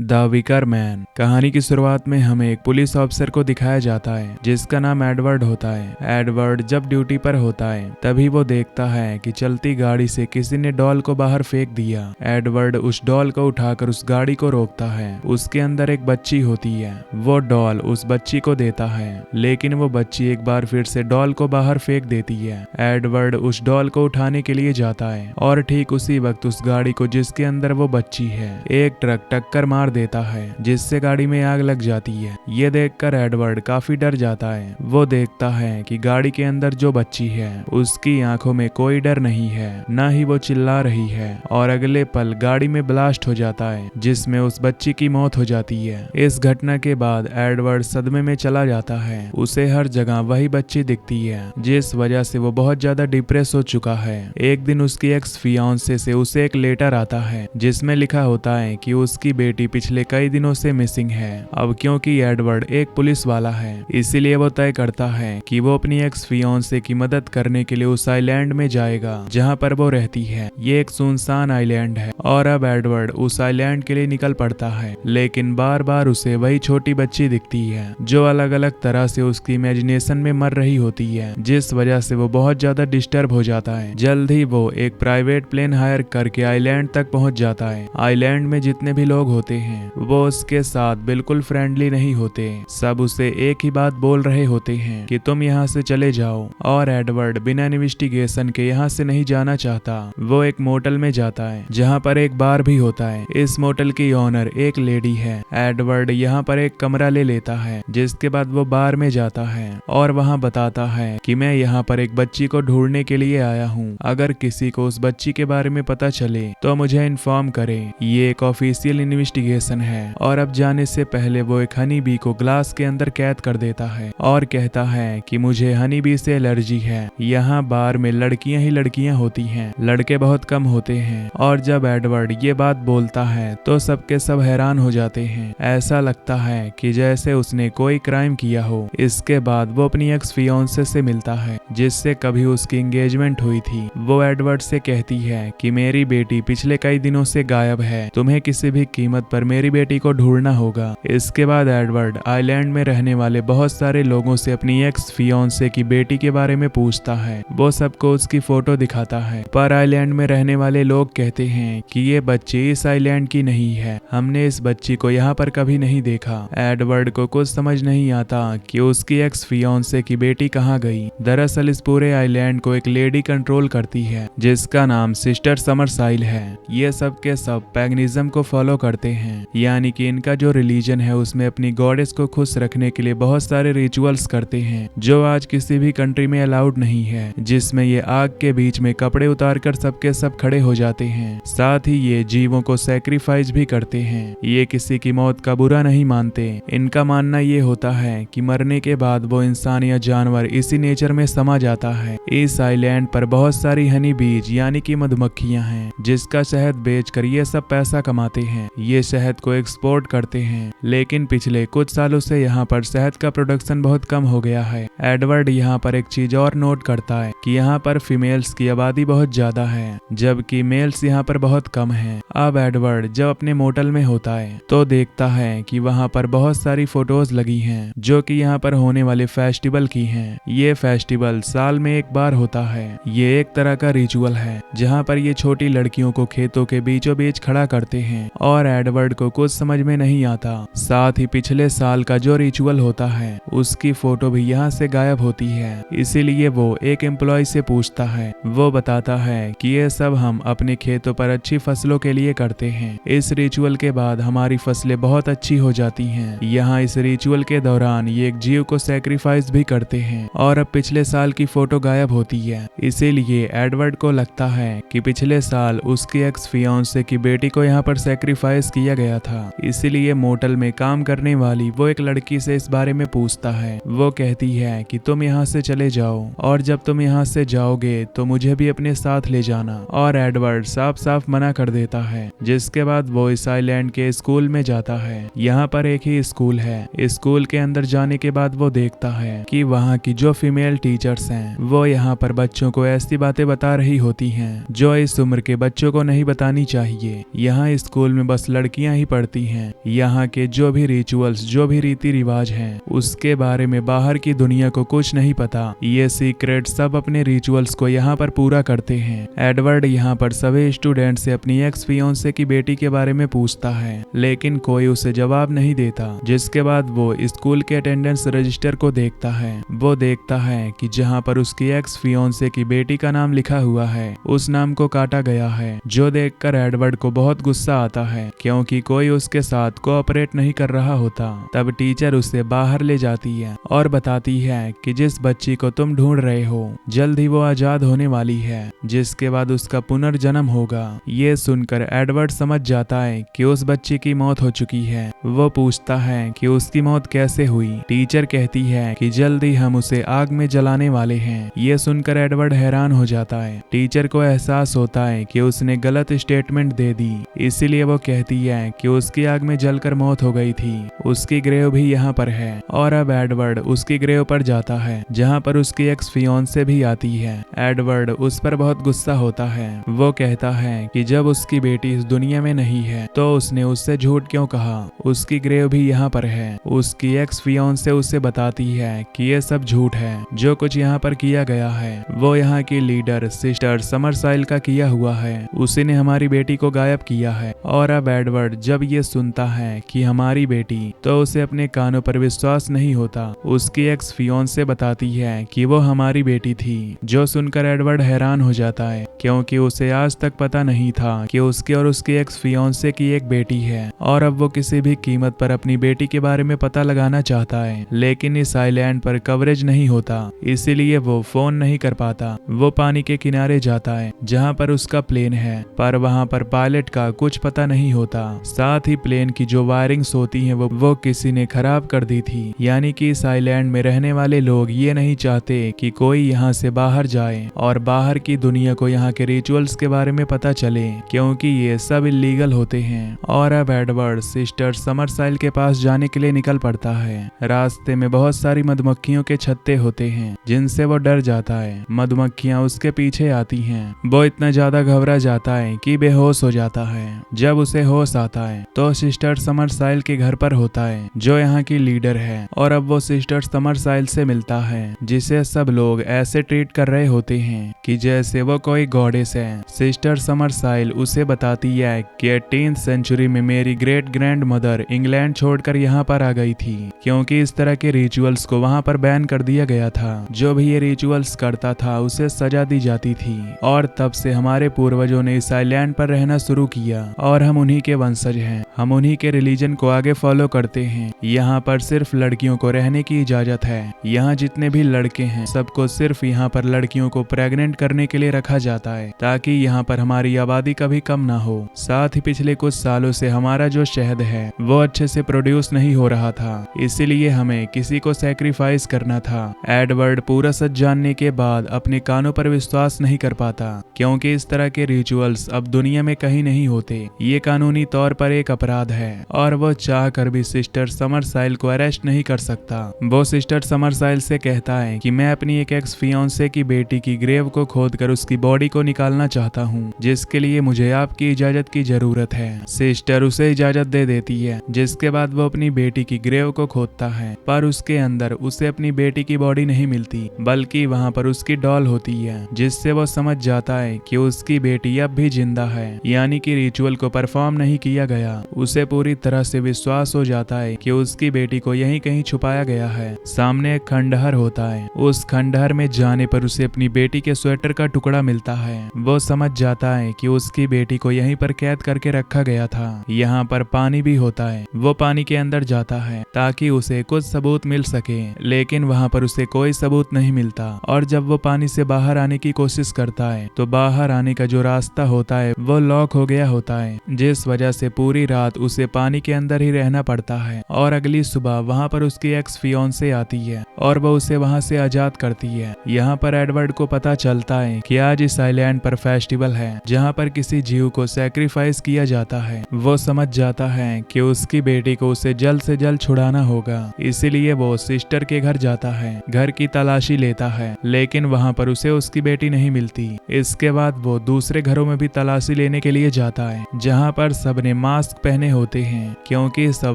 The vicar man. कहानी की शुरुआत में हमें एक पुलिस ऑफिसर को दिखाया जाता है जिसका नाम एडवर्ड होता है। एडवर्ड जब ड्यूटी पर होता है तभी वो देखता है कि चलती गाड़ी से किसी ने डॉल को बाहर फेंक दिया। एडवर्ड उस डॉल को उठाकर उस गाड़ी को रोकता है। उसके अंदर एक बच्ची होती है। वो डॉल उस बच्ची को देता है, लेकिन वो बच्ची एक बार फिर से डॉल को बाहर फेंक देती है। एडवर्ड उस डॉल को उठाने के लिए जाता है और ठीक उसी वक्त उस गाड़ी को जिसके अंदर वो बच्ची है एक ट्रक टक्कर मार देता है, जिससे गाड़ी में आग लग जाती है। ये देखकर एडवर्ड काफी डर जाता है। वो देखता है कि गाड़ी के अंदर जो बच्ची है उसकी आंखों में कोई डर नहीं है, न ही वो चिल्ला रही है। और अगले पल गाड़ी में ब्लास्ट हो जाता है जिसमें उस बच्ची की मौत हो जाती है। इस घटना के बाद एडवर्ड सदमे में चला जाता है। उसे हर जगह वही बच्ची दिखती है, जिस वजह से वो बहुत ज्यादा डिप्रेस हो चुका है। एक दिन उसकी एक्स फियांसे से उसे एक लेटर आता है जिसमें लिखा होता है कि उसकी बेटी पिछले कई दिनों से मिसिंग है। अब क्योंकि एडवर्ड एक पुलिस वाला है, इसीलिए वो तय करता है कि वो अपनी एक्स फियांसे की मदद करने के लिए उस आइलैंड में जाएगा जहां पर वो रहती है। ये एक सुनसान आइलैंड है और अब एडवर्ड उस आइलैंड के लिए निकल पड़ता है, लेकिन बार बार उसे वही छोटी बच्ची दिखती है जो अलग अलग तरह से उसकी इमेजिनेशन में मर रही होती है, जिस वजह से वो बहुत ज्यादा डिस्टर्ब हो जाता है। जल्द ही वो एक प्राइवेट प्लेन हायर करके आइलैंड तक पहुंच जाता है। आइलैंड में जितने भी लोग होते हैं वो उसके साथ बिल्कुल फ्रेंडली नहीं होते। सब उसे एक ही बात बोल रहे होते हैं कि तुम यहाँ से चले जाओ। और एडवर्ड बिना इन्वेस्टिगेशन के यहाँ से नहीं जाना चाहता। वो एक मोटल में जाता है जहाँ पर एक बार भी होता है। इस मोटल की ओनर एक लेडी है। एडवर्ड यहाँ पर एक कमरा ले लेता है, जिसके बाद वो बार में जाता है और वहाँ बताता है कि मैं यहाँ पर एक बच्ची को ढूंढने के लिए आया हूँ। अगर किसी को उस बच्ची के बारे में पता चले तो मुझे इन्फॉर्म करे। ये एक ऑफिशियल इन्वेस्टिगेशन है। और अब जाने से पहले वो एक हनी बी को ग्लास के अंदर कैद कर देता है और कहता है कि मुझे हनी बी से एलर्जी है। यहाँ बार में लड़कियां ही लड़कियां होती हैं, लड़के बहुत कम होते हैं। और जब एडवर्ड ये बात बोलता है तो सबके सब हैरान हो जाते हैं। ऐसा लगता है कि जैसे उसने कोई क्राइम किया हो। इसके बाद वो अपनी एक्स फियांसे से मिलता है जिससे कभी उसकी एंगेजमेंट हुई थी। वो एडवर्ड से कहती है कि मेरी बेटी पिछले कई दिनों से गायब है, तुम्हें किसी भी कीमत पर मेरी बेटी को ढूंढना होगा। इसके बाद एडवर्ड आइलैंड में रहने वाले बहुत सारे लोगों से अपनी एक्स फियांसे की बेटी के बारे में पूछता है। वो सबको उसकी फोटो दिखाता है, पर आइलैंड में रहने वाले लोग कहते हैं कि ये बच्ची इस आइलैंड की नहीं है, हमने इस बच्ची को यहाँ पर कभी नहीं देखा। एडवर्ड को कुछ समझ नहीं आता कि उसकी एक्स फियांसे की बेटी कहाँ गई। दरअसल इस पूरे आइलैंड को एक लेडी कंट्रोल करती है जिसका नाम सिस्टर समरसाइल है। ये सब के सब पैगनिज्म को फॉलो करते हैं, यानी कि इनका जो रिलीजन है उसमें अपनी गॉडेस को खुश रखने के लिए बहुत सारे रिचुअल्स करते हैं जो आज किसी भी कंट्री में अलाउड नहीं है, जिसमें ये आग के बीच में कपड़े उतारकर सबके सब खड़े हो जाते हैं। साथ ही ये जीवों को सैक्रिफाइस भी करते हैं। ये किसी की मौत का बुरा नहीं मानते। इनका मानना ये होता है कि मरने के बाद वो इंसान या जानवर इसी नेचर में समा जाता है। इस आइलैंड पर बहुत सारी हनी बीज यानी कि मधुमक्खियां हैं जिसका शहद बेचकर ये सब पैसा कमाते हैं। ये शहद को एक्सपोर्ट करते हैं, लेकिन पिछले कुछ सालों से यहाँ पर शहद का प्रोडक्शन बहुत कम हो गया है। एडवर्ड यहाँ पर एक चीज और नोट करता है कि यहाँ पर फीमेल्स की आबादी बहुत ज्यादा है, जबकि मेल्स यहाँ पर बहुत कम हैं। अब एडवर्ड जब अपने मोटल में होता है तो देखता है कि वहाँ पर बहुत सारी फोटोज लगी हैं जो कि यहाँ पर होने वाले फेस्टिवल की हैं। ये फेस्टिवल साल में एक बार होता है। ये एक तरह का रिचुअल है जहाँ पर ये छोटी लड़कियों को खेतों के बीचों बीच खड़ा करते हैं और एडवर्ड को कुछ समझ में नहीं आता। साथ ही पिछले साल का जो रिचुअल होता है उसकी फोटो भी यहाँ से गायब होती है। इसीलिए वो एक एम्प्लॉय से पूछता है। वो बताता है कि ये सब हम अपने खेतों पर अच्छी फसलों के लिए करते हैं। इस रिचुअल के बाद हमारी फसलें बहुत अच्छी हो जाती हैं। यहाँ इस रिचुअल के दौरान ये एक जीव को सैक्रिफाइस भी करते हैं और अब पिछले साल की फोटो गायब होती है। इसीलिए एडवर्ड को लगता है कि पिछले साल उसकी एक्स फियांसे की बेटी को यहाँ पर सैक्रिफाइस किया गया था। इसीलिए मोटल में काम करने वाली वो एक लड़की से इस बारे में पूछता है। वो कहती है कि तुम यहाँ से चले जाओ और जब तुम यहाँ से जाओगे तो मुझे भी अपने साथ ले जाना। और एडवर्ड साफ साफ मना कर देता है, जिसके बाद वो इस आइलैंड के स्कूल में जाता है। यहाँ पर एक ही स्कूल है। स्कूल के अंदर जाने के बाद वो देखता है कि वहाँ की जो फीमेल टीचर्स हैं वो यहाँ पर बच्चों को ऐसी बातें बता रही होती हैं जो इस उम्र के बच्चों को नहीं बतानी चाहिए। यहाँ स्कूल में बस लड़कियां कहानियां ही पढ़ती हैं। यहाँ के जो भी रिचुअल्स, जो भी रीति रिवाज हैं, उसके बारे में बाहर की दुनिया को कुछ नहीं पता। ये सीक्रेट सब अपने रिचुअल्स को यहाँ पर पूरा करते हैं। एडवर्ड यहाँ पर सभी स्टूडेंट से अपनी एक्स फियोंसे की बेटी के बारे में पूछता है, लेकिन कोई उसे जवाब नहीं देता। जिसके बाद वो स्कूल के अटेंडेंस रजिस्टर को देखता है। वो देखता है कि जहाँ पर उसकी एक्स फियोंसे की बेटी का नाम लिखा हुआ है, उस नाम को काटा गया है। जो देखकर एडवर्ड को बहुत गुस्सा आता है, क्योंकि कोई उसके साथ कोऑपरेट नहीं कर रहा होता। तब टीचर उसे बाहर ले जाती है और बताती है कि जिस बच्ची को तुम ढूंढ रहे हो, जल्द ही वो आजाद होने वाली है, जिसके बाद उसका पुनर्जन्म होगा। ये सुनकर एडवर्ड समझ जाता है कि उस बच्ची की मौत हो चुकी है। वो पूछता है कि उसकी मौत कैसे हुई। टीचर कहती है कि जल्द ही हम उसे आग में जलाने वाले हैं। ये सुनकर एडवर्ड हैरान हो जाता है। टीचर को एहसास होता है कि उसने गलत स्टेटमेंट दे दी, इसीलिए वो कहती है कि उसकी आग में जलकर मौत हो गई थी। उसकी ग्रेव भी यहाँ पर है और अब एडवर्ड उसकी ग्रेव पर जाता है, जहाँ पर उसकी एक्स फियोंसे भी आती है। एडवर्ड उस पर बहुत गुस्सा होता है। वो कहता है कि जब उसकी बेटी इस दुनिया में नहीं है तो उसने उससे झूठ क्यों कहा। उसकी ग्रेव भी यहाँ पर है। उसकी एक्स फियोंसे उसे बताती है कि ये सब झूठ है। जो कुछ यहाँ पर किया गया है वो यहाँ की लीडर सिस्टर समरसाइल का किया हुआ है। उसी ने हमारी बेटी को गायब किया है। और अब एडवर्ड जब ये सुनता है कि हमारी बेटी, तो उसे अपने कानों पर विश्वास नहीं होता। उसकी एक्स फियोंसे बताती है कि वो हमारी बेटी थी। जो सुनकर एडवर्ड हैरान हो जाता है, क्योंकि उसे आज तक पता नहीं था कि उसके और उसकी एक्स फियोंसे की एक बेटी है। और अब वो किसी भी कीमत पर अपनी बेटी के बारे में पता लगाना चाहता है, लेकिन इस आइलैंड पर कवरेज नहीं होता, इसीलिए वो फोन नहीं कर पाता। वो पानी के किनारे जाता है जहाँ पर उसका प्लेन है, पर वहाँ पर पायलट का कुछ पता नहीं होता। साथ ही प्लेन की जो वायरिंग्स होती हैं वो किसी ने खराब कर दी थी। यानी कि इस आइलैंड में रहने वाले लोग ये नहीं चाहते कि कोई यहाँ से बाहर जाए और बाहर की दुनिया को यहाँ के रिचुअल्स के बारे में पता चले, क्योंकि ये सब इलीगल होते हैं। और अब एडवर्ड सिस्टर समरसाइल के पास जाने के लिए निकल पड़ता है। रास्ते में बहुत सारी मधुमक्खियों के छत्ते होते हैं, जिनसे वो डर जाता है। मधुमक्खियां उसके पीछे आती हैं। वो इतना ज्यादा घबरा जाता है कि बेहोश हो जाता है। जब उसे होश आता है तो सिस्टर समरसाइल के घर पर होता है, जो यहाँ की लीडर है। और अब वो सिस्टर समरसाइल से मिलता है, जिसे सब लोग ऐसे ट्रीट कर रहे होते हैं कि जैसे वो कोई गॉडेस है। सिस्टर समरसाइल उसे बताती है कि 18th सेंचुरी में मेरी ग्रेट ग्रैंड मदर इंग्लैंड छोड़कर यहाँ पर आ गई थी, क्योंकि इस तरह के रिचुअल्स को वहाँ पर बैन कर दिया गया था। जो भी ये रिचुअल्स करता था उसे सजा दी जाती थी। और तब से हमारे पूर्वजों ने इस आइलैंड पर रहना शुरू किया और हम उन्हीं के वंशज हैं। हम उन्हीं के रिलीजन को आगे फॉलो करते हैं। यहाँ पर सिर्फ लड़कियों को रहने की इजाजत है। यहाँ जितने भी लड़के हैं सबको सिर्फ यहाँ पर लड़कियों को प्रेग्नेंट करने के लिए रखा जाता है, ताकि यहाँ पर हमारी आबादी कभी कम ना हो। साथ ही पिछले कुछ सालों से हमारा जो शहद है वो अच्छे से प्रोड्यूस नहीं हो रहा था, इसीलिए हमें किसी को सैक्रिफाइस करना था। एडवर्ड पूरा सच जानने के बाद अपने कानों पर विश्वास नहीं कर पाता, क्योंकि इस तरह के रिचुअल्स अब दुनिया में कहीं नहीं होते। ये कानूनी तौर पर एक अपराध है और वो चाह कर भी सिस्टर समरसाइल को अरेस्ट नहीं कर सकता। वो सिस्टर समरसाइल से कहता है कि मैं अपनी एक एक्स फियोंसे की बेटी की ग्रेव को खोदकर उसकी बॉडी को निकालना चाहता हूँ, जिसके लिए मुझे आपकी इजाजत की जरूरत है। सिस्टर उसे इजाजत दे देती है, जिसके बाद वो अपनी बेटी की ग्रेव को खोदता है, पर उसके अंदर उसे अपनी बेटी की बॉडी नहीं मिलती, बल्कि वहाँ पर उसकी डॉल होती है, जिससे वो समझ जाता है कि उसकी बेटी अब भी जिंदा है, यानी कि रिचुअल को परफॉर्म नहीं किया गया। उसे पूरी तरह से विश्वास हो जाता है कि उसकी बेटी को यहीं कहीं छुपाया गया है। सामने एक खंडहर होता है। उस खंडहर में जाने पर उसे अपनी बेटी के स्वेटर का टुकड़ा मिलता है। वो समझ जाता है कि उसकी बेटी को यहीं पर कैद करके रखा गया था। यहाँ पर पानी भी होता है। वो पानी के अंदर जाता है ताकि उसे कुछ सबूत मिल सके, लेकिन वहाँ पर उसे कोई सबूत नहीं मिलता। और जब वो पानी से बाहर आने की कोशिश करता है तो बाहर आने का जो रास्ता होता है वो लॉक हो गया होता है, जिस वजह से पूरी रात उसे पानी के अंदर ही रहना पड़ता है। और अगली सुबह वहाँ पर उसकी एक्स फियोंसे आती है और वो उसे वहाँ से आजाद करती है। यहाँ पर एडवर्ड को पता चलता है कि आज इस आइलैंड पर फेस्टिवल है, जहाँ पर किसी जीव को सैक्रिफाइस किया जाता है। वो समझ जाता है कि उसकी बेटी को उसे जल्द से जल्द छुड़ाना होगा, इसीलिए वो सिस्टर के घर जाता है। घर की तलाशी लेता है, लेकिन वहाँ पर उसे उसकी बेटी नहीं मिलती। इसके बाद वो दूसरे घरों में भी तलाशी लेने के लिए जाता है, जहाँ पर सबने सबने मास्क पहने होते हैं क्योंकि सब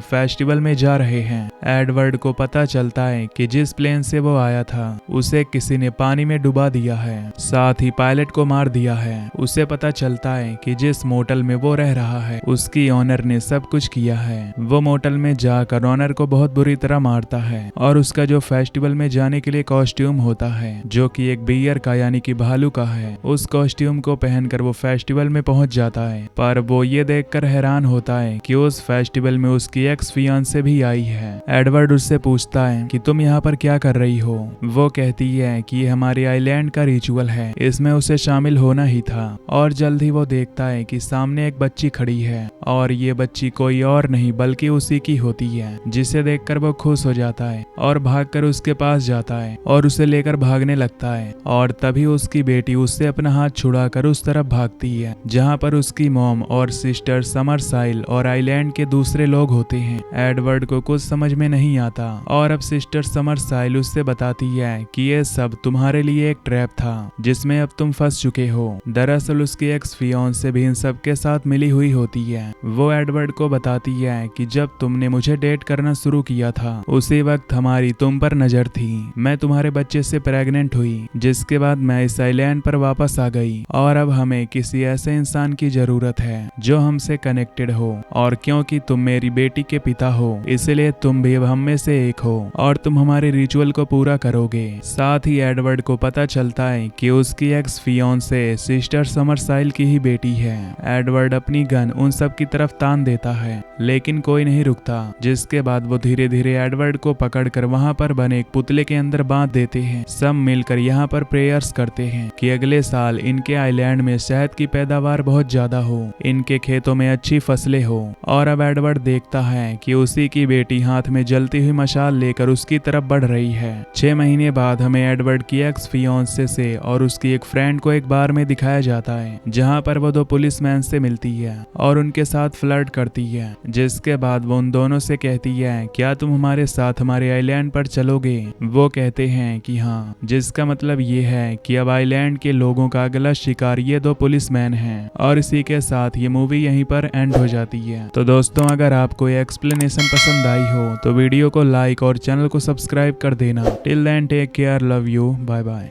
फेस्टिवल में जा रहे हैं। एडवर्ड को पता चलता है कि जिस प्लेन से वो आया था उसे किसी ने पानी में डुबा दिया है, साथ ही पायलट को मार दिया है। उसे पता चलता है कि जिस मोटल में वो रह रहा है उसकी ओनर ने सब कुछ किया है। वो मोटल में जाकर ओनर को बहुत बुरी तरह मारता है और उसका जो फेस्टिवल में जाने के लिए कॉस्ट्यूम होता है जो कि एक बियर का यानी कि भालू का है, उस कॉस्ट्यूम को पहनकर वो फेस्टिवल में पहुंच जाता है। पर वो ये देखकर हैरान होता है कि उस फेस्टिवल में उसकी एक्स फियांसे भी आई है। एडवर्ड उससे पूछता है कि तुम यहाँ पर क्या कर रही हो। वो कहती है कि ये हमारे आइलैंड का रिचुअल है, इसमें उसे शामिल होना ही था। और जल्द ही वो देखता है कि सामने एक बच्ची खड़ी है और ये बच्ची कोई और नहीं बल्कि उसी की होती है, जिसे देखकर वो खुश हो जाता है और भागकर उसके पास जाता है और उसे लेकर भागने लगता है। और तभी उसकी बेटी उससे अपना हाथ छुड़ाकर उस तरफ भागती है जहाँ पर उसकी मॉम और सिस्टर समरसाइल और आइलैंड के दूसरे लोग होते हैं। एडवर्ड को कुछ समझ में नहीं आता और अब सिस्टर समरसाइल उससे बताती है कि ये सब तुम्हारे लिए एक ट्रैप था जिसमें अब तुम फंस चुके हो। दरअसल उसकी एक्स फियांसे भी इन सब के साथ मिली हुई होती है। वो एडवर्ड को बताती है कि जब तुमने मुझे डेट करना शुरू किया था उसी वक्त हमारी तुम पर नजर थी। मैं तुम्हारे बच्चे से प्रेग्नेंट हुई, जिसके बाद मैं इस आइलैंड पर वापस आ गई और अब हमें किसी ऐसे इंसान की जरूरत है जो हमसे कनेक्टेड हो। और क्योंकि तुम मेरी बेटी के पिता हो इसलिए तुम भी अब हम में से एक हो और तुम हमारे रिचुअल को पूरा करोगे। साथ ही एडवर्ड को पता चलता है कि उसकी एक्स फियांसे सिस्टर समरसाइल की ही बेटी है। एडवर्ड अपनी गन उन सब की तरफ तान देता है लेकिन कोई नहीं रुकता, जिसके बाद वो धीरे धीरे एडवर्ड को पकड़कर वहां पर बने एक पुतले के अंदर बांध देते हैं। सब मिलकर यहाँ पर प्रेयर्स करते हैं कि अगले साल इनके आइलैंड में शहद की पैदावार बहुत ज्यादा हो, इनके खेतों में अच्छी फसलें हो। और अब एडवर्ड देखता है कि उसी की बेटी हाथ में जलती हुई मशाल लेकर उसकी तरफ बढ़ रही है। 6 महीने बाद हमें एडवर्ड की एक्स फियांसे से और उसकी एक फ्रेंड को एक बार में दिखाया जाता है जहाँ पर वो 2 पुलिसमैन से मिलती है और उनके साथ फ्लर्ट करती है, जिसके बाद वो उन दोनों से कहती है क्या तुम हमारे साथ हमारे आइलैंड पर चलोगे। वो कहते हैं कि हाँ, जिसका मतलब ये है कि अब आइलैंड के लोगों का अगला शिकार ये 2 पुलिसमैन हैं। और इसी के साथ ये मूवी यहीं पर एंड हो जाती है। तो दोस्तों अगर आपको ये एक्सप्लेनेशन पसंद आई हो तो वीडियो को लाइक और चैनल को सब्सक्राइब कर देना। Till then take care, love you, bye bye.